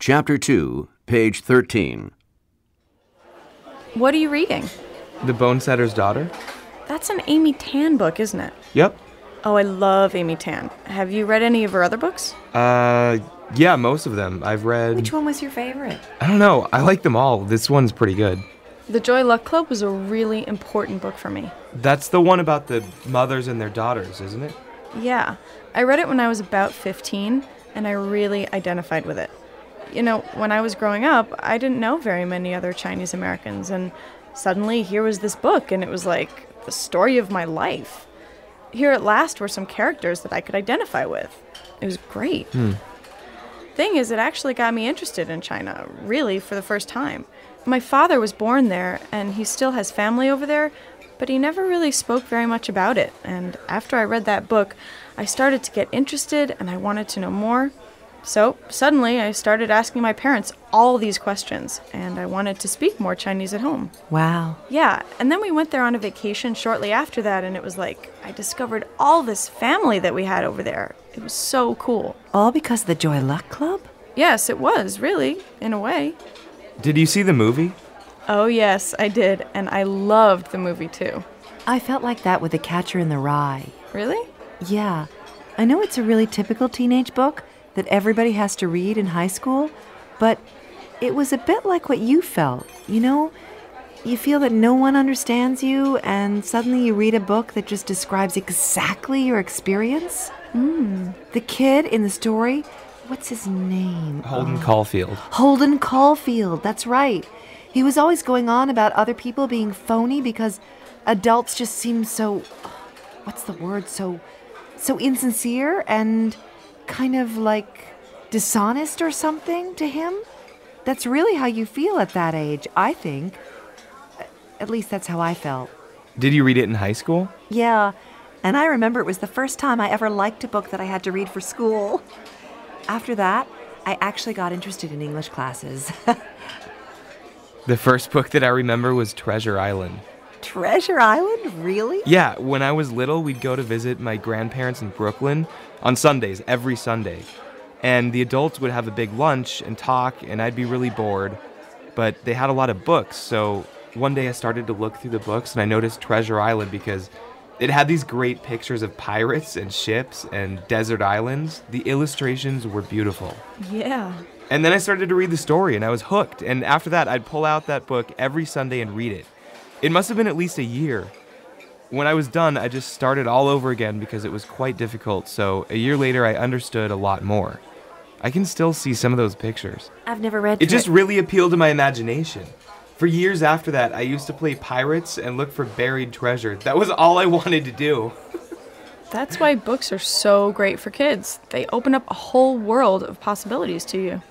Chapter 2, page 13. What are you reading? The Bone Setter's Daughter? That's an Amy Tan book, isn't it? Yep. Oh, I love Amy Tan. Have you read any of her other books? Yeah, most of them. I've read... Which one was your favorite? I don't know. I like them all. This one's pretty good. The Joy Luck Club was a really important book for me. That's the one about the mothers and their daughters, isn't it? Yeah. I read it when I was about 15, and I really identified with it. You know, when I was growing up, I didn't know very many other Chinese Americans, and suddenly here was this book, and it was like the story of my life. Here at last were some characters that I could identify with. It was great. Thing is, it actually got me interested in China, really, for the first time. My father was born there, and he still has family over there, but he never really spoke very much about it. And after I read that book, I started to get interested, and I wanted to know more. So, suddenly, I started asking my parents all these questions, and I wanted to speak more Chinese at home. Wow. Yeah, and then we went there on a vacation shortly after that, and it was like I discovered all this family that we had over there. It was so cool. All because of the Joy Luck Club? Yes, it was, really, in a way. Did you see the movie? Oh, yes, I did, and I loved the movie, too. I felt like that with The Catcher in the Rye. Really? Yeah. I know it's a really typical teenage book that everybody has to read in high school, but it was a bit like what you felt. You know, you feel that no one understands you, and suddenly you read a book that just describes exactly your experience. The kid in the story, what's his name? Holden Caulfield. Holden Caulfield, that's right. He was always going on about other people being phony because adults just seem so, what's the word, so insincere and kind of like dishonest or something to him. That's really how you feel at that age, I think. At least that's how I felt. Did you read it in high school? Yeah, and I remember it was the first time I ever liked a book that I had to read for school. After that, I actually got interested in English classes. The first book that I remember was Treasure Island. Treasure Island? Really? Yeah, when I was little, we'd go to visit my grandparents in Brooklyn on Sundays, every Sunday. And the adults would have a big lunch and talk, and I'd be really bored. But they had a lot of books, so one day I started to look through the books, and I noticed Treasure Island because it had these great pictures of pirates and ships and desert islands. The illustrations were beautiful. Yeah. And then I started to read the story, and I was hooked. And after that, I'd pull out that book every Sunday and read it. It must have been at least a year. When I was done, I just started all over again because it was quite difficult, so a year later I understood a lot more. I can still see some of those pictures. I've never read It just really appealed to my imagination. For years after that, I used to play pirates and look for buried treasure. That was all I wanted to do. That's why books are so great for kids. They open up a whole world of possibilities to you.